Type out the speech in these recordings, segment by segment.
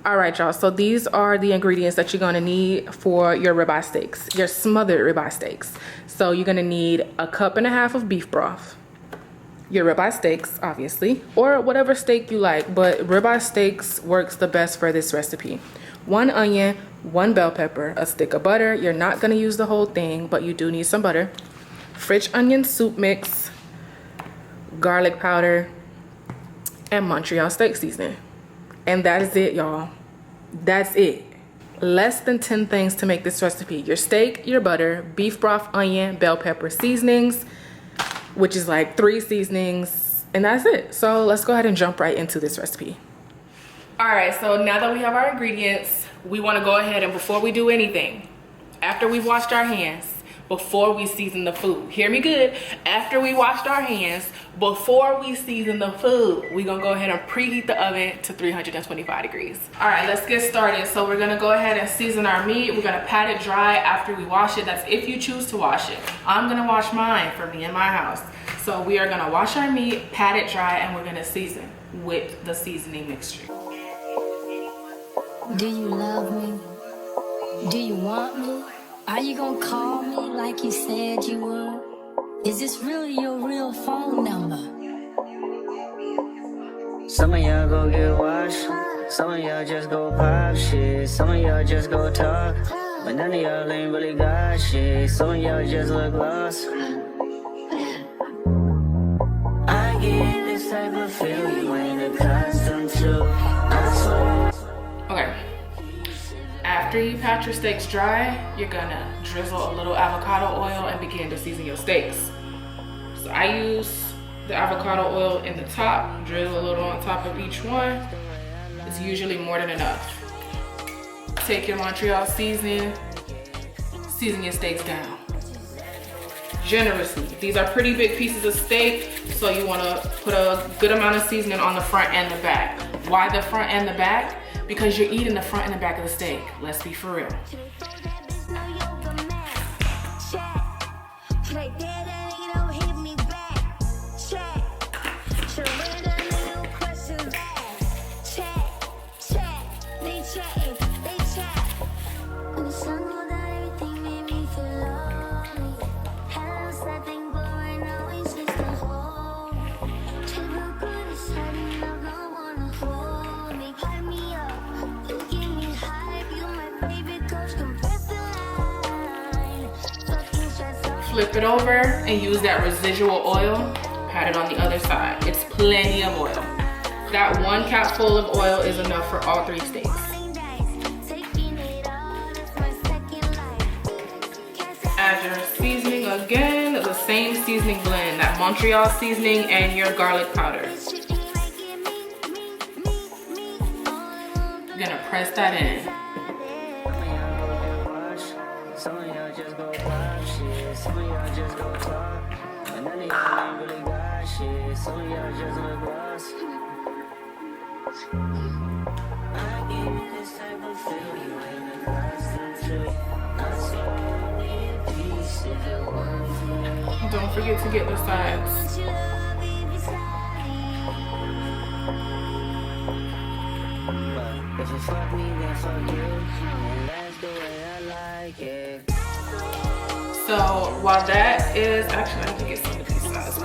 All right, y'all, so these are the ingredients that you're gonna need for your ribeye steaks, your smothered ribeye steaks. So you're gonna need 1.5 cups of beef broth, your ribeye steaks, obviously, or whatever steak you like, but ribeye steaks works the best for this recipe. 1 onion, 1 bell pepper, a stick of butter. You're not gonna use the whole thing, but you do need some butter. French onion soup mix, garlic powder, and Montreal steak seasoning. And that is it, y'all. That's it. Less than 10 things to make this recipe. Your steak, your butter, beef broth, onion, bell pepper, seasonings, which is like 3 seasonings, and that's it. So let's go ahead and jump right into this recipe. All right, so now that we have our ingredients, we want to go ahead and before we do anything, after we've washed our hands, before we season the food, hear me good, after we washed our hands, before we season the food, we're gonna go ahead and preheat the oven to 325 degrees. All right, let's get started. So we're gonna go ahead and season our meat. We're gonna pat it dry after we wash it. That's if you choose to wash it. I'm gonna wash mine for me in my house. So we are gonna wash our meat, pat it dry, and we're gonna season with the seasoning mixture. Do you love me? Do you want me? Are you gonna call me like you said you would? Is this really your real phone number? Some of y'all go get washed, some of y'all just go pop shit, some of y'all just go talk, but none of y'all ain't really got shit, some of y'all just look lost. I get this type of feel you ain't accustomed to, I swear. Okay. After you pat your steaks dry, you're gonna drizzle a little avocado oil and begin to season your steaks. So I use the avocado oil in the top, drizzle a little on top of each one. It's usually more than enough. Take your Montreal seasoning, season your steaks down generously. These are pretty big pieces of steak, so you wanna put a good amount of seasoning on the front and the back. Why the front and the back? Because you're eating the front and the back of the steak. Let's be for real. Flip it over and use that residual oil, pat it on the other side. It's plenty of oil. That 1 capful of oil is enough for all 3 steaks. Add your seasoning again, the same seasoning blend, that Montreal seasoning and your garlic powder. You're gonna press that in. Some of y'all just go pop shit, some of y'all just go talk, but none of y'all ain't really got shit, some of y'all just look lost. I give you this type of feel you ain't accustomed to, I saw only a piece if it weren't for you. Don't forget to get the sides. But if you fuck me, then fuck you, and that's the way I like it. So while that is, actually I need to get some of these sides.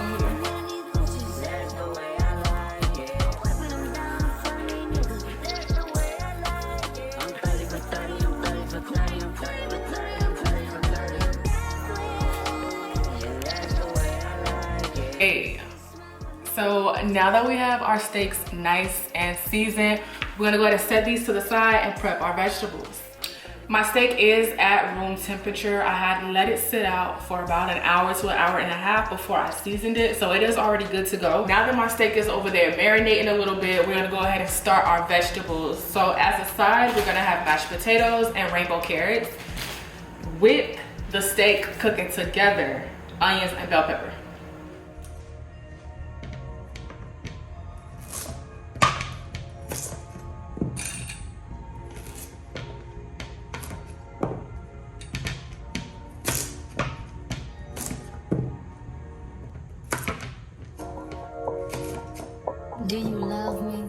Hey, so now that we have our steaks nice and seasoned, we're gonna go ahead and set these to the side and prep our vegetables. My steak is at room temperature. I had let it sit out for about an hour to an hour and a half before I seasoned it, so it is already good to go. Now that my steak is over there marinating a little bit, we're gonna go ahead and start our vegetables. So as a side, we're gonna have mashed potatoes and rainbow carrots with the steak cooking together, onions and bell pepper. Do you love me?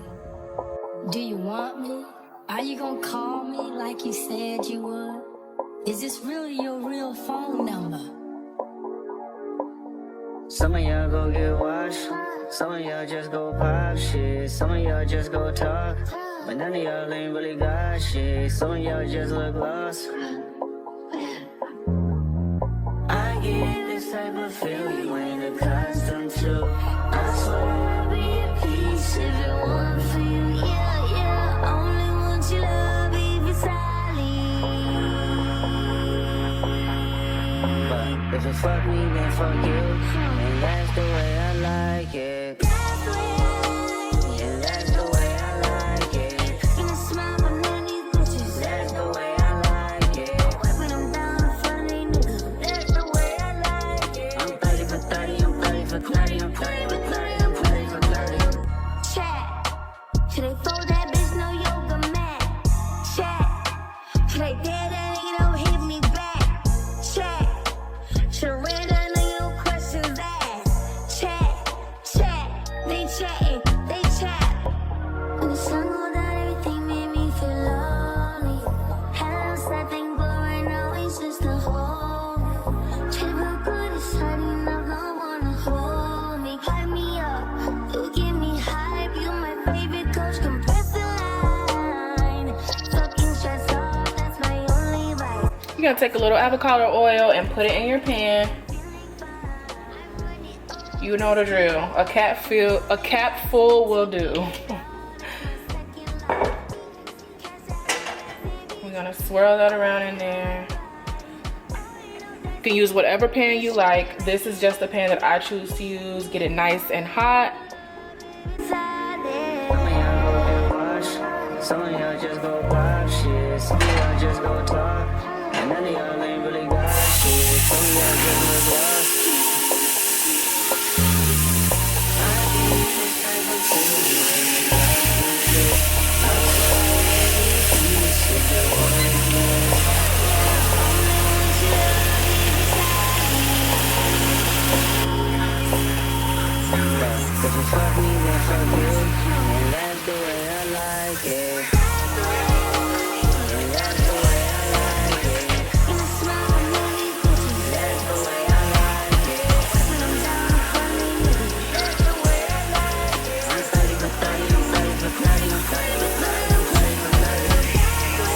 Do you want me? Are you gonna call me like you said you would? Is this really your real phone number? Some of y'all go get washed, some of y'all just go pop shit, some of y'all just go talk, but none of y'all ain't really got shit, some of y'all just look lost. I get this type of feel you ain't accustomed to. I swear I'll be at peace if it weren't for you, yeah, yeah. Only want your love if it's but if you fuck me, then fuck you. And that's the way I like it. That's the way I like it. And that's the way I like it. In a smile, but none of these bitches. That's the way I like it. Wiping them down in front of these niggas. That's the way I like it. I'm 30 for 30, I'm 30 for 30, I'm 30 for 30, I'm 30 for 30. Chat. Should they fold that bitch, no yoga mat? Chat. Should they dare that nigga, don't hit me back? Chat. Should ran that nigga, no questions asked. Chat, chat, they chatting, they chat. When the sun go down, everything made me feel lonely. Had a sad thing, but right now it's just a hole. Try to feel good, it's hurting, I don't wanna hold me. Hype me up, you give me hype. You my favorite coach, compress the line. Fucking stress off, that's my only vibe. You're gonna take a little avocado oil and put it in your pan. You know the drill. A capful will do. We're gonna swirl that around in there. You can use whatever pan you like. This is just the pan that I choose to use. Get it nice and hot. Some of y'all just go pop shit, some of y'all just go talk, and none of y'all ain't really got shit, some of y'all just look lost. If you fuck me, then fuck you, and that's the way I like it. And that's the way I like it. In a smile, but none of these bitches. That's the way I like it. Wiping them down in front of these niggas. That's the way I like it. I'm 30 for 30, I'm 30 for 30, I'm 30 for 30, I'm 30 for 30.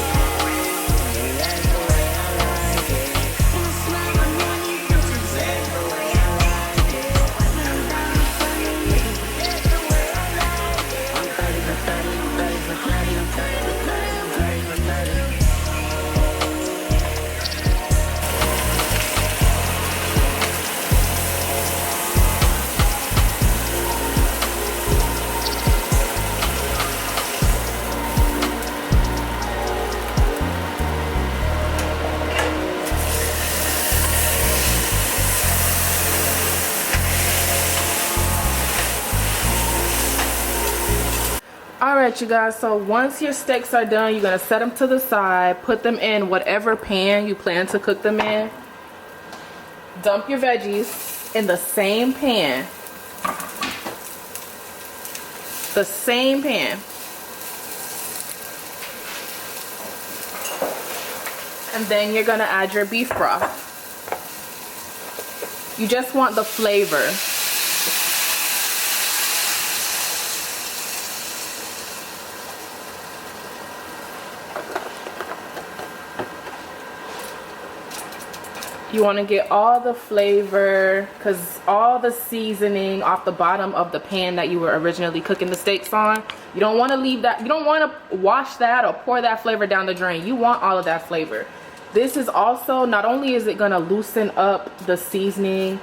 And that's the way I like it. In a smile, but none of these bitches. That's the way I like it. Wiping them down in front of these niggas. That's the way I like it. I'm 30 for 30, I'm 30 for 30, I'm 30 for 30, I'm 30 for 30. Alright you guys, so once your steaks are done, you're going to set them to the side, put them in whatever pan you plan to cook them in. Dump your veggies in the same pan. The same pan. And then you're going to add your beef broth. You just want the flavor. You want to get all the flavor, because all the seasoning off the bottom of the pan that you were originally cooking the steaks on. You don't want to leave that, you don't want to wash that or pour that flavor down the drain. You want all of that flavor. This is also, not only is it going to loosen up the seasoning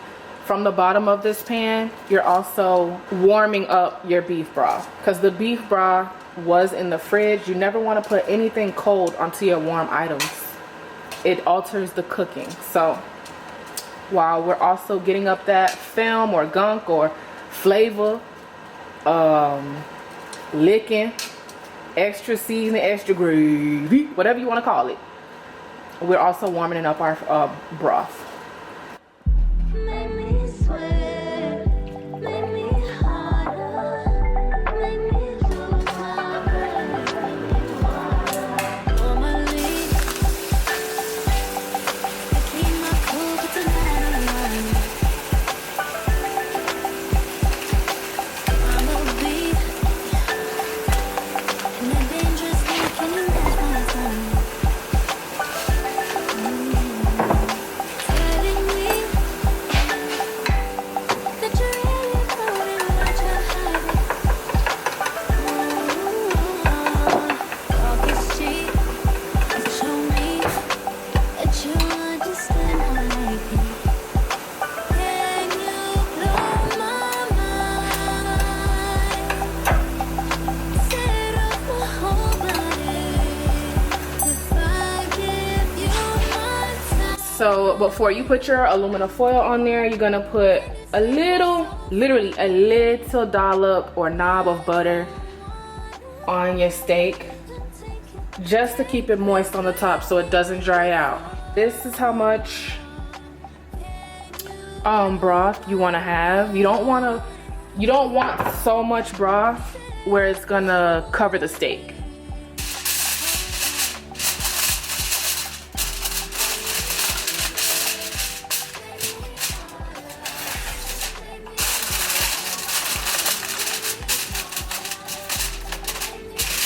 from the bottom of this pan, you're also warming up your beef broth, because the beef broth was in the fridge. You never want to put anything cold onto your warm items. It alters the cooking. So while we're also getting up that film or gunk or flavor, licking, extra seasoning, extra gravy, whatever you want to call it, we're also warming up our broth. So before you put your aluminum foil on there, you're gonna put a little, literally a little dollop or knob of butter on your steak, just to keep it moist on the top so it doesn't dry out. This is how much broth you want to have. You don't want so much broth where it's gonna cover the steak.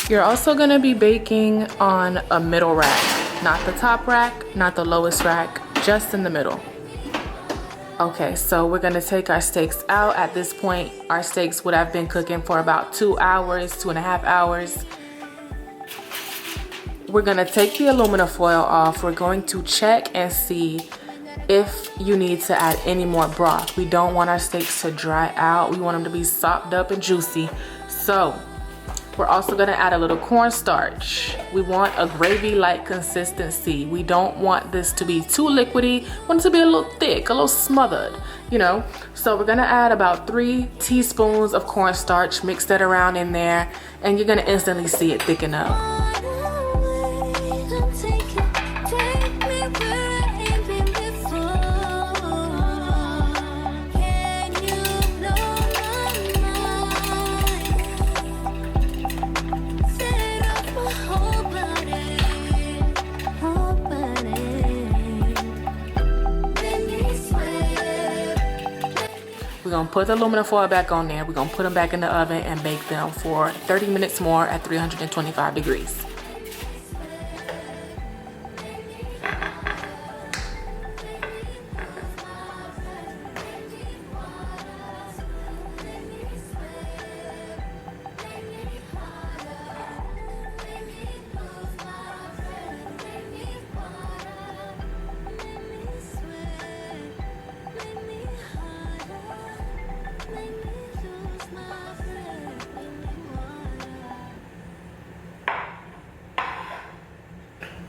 You're also gonna be baking on a middle rack, not the top rack, not the lowest rack, just in the middle. Okay, so we're gonna take our steaks out. At this point, our steaks would have been cooking for about 2 hours, 2.5 hours. We're gonna take the aluminum foil off. We're going to check and see if you need to add any more broth. We don't want our steaks to dry out. We want them to be sopped up and juicy. So we're also gonna add a little cornstarch. We want a gravy-like consistency. We don't want this to be too liquidy. We want it to be a little thick, a little smothered, you know? So we're gonna add about 3 teaspoons of cornstarch, mix that around in there, and you're gonna instantly see it thicken up. We're gonna put the aluminum foil back on there. We're gonna put them back in the oven and bake them for 30 minutes more at 325 degrees.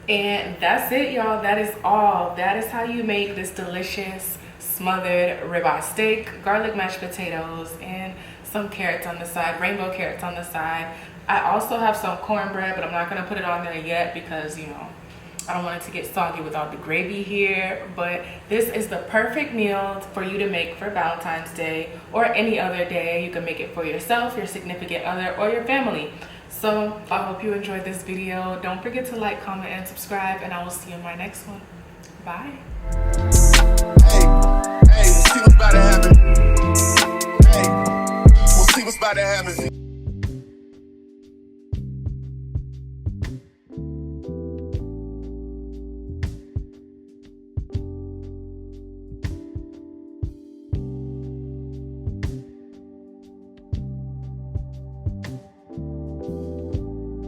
And that's it, y'all. That is all. That is how you make this delicious smothered ribeye steak, garlic mashed potatoes, and some carrots on the side, rainbow carrots on the side. I also have some cornbread, but I'm not gonna put it on there yet because, you know, I don't want it to get soggy with all the gravy here. But this is the perfect meal for you to make for Valentine's Day or any other day. You can make it for yourself, your significant other, or your family. So I hope you enjoyed this video. Don't forget to like, comment, and subscribe, and I will see you in my next one. Bye. Hey, we'll see what's about to happen. Hey, we'll see what's about to happen.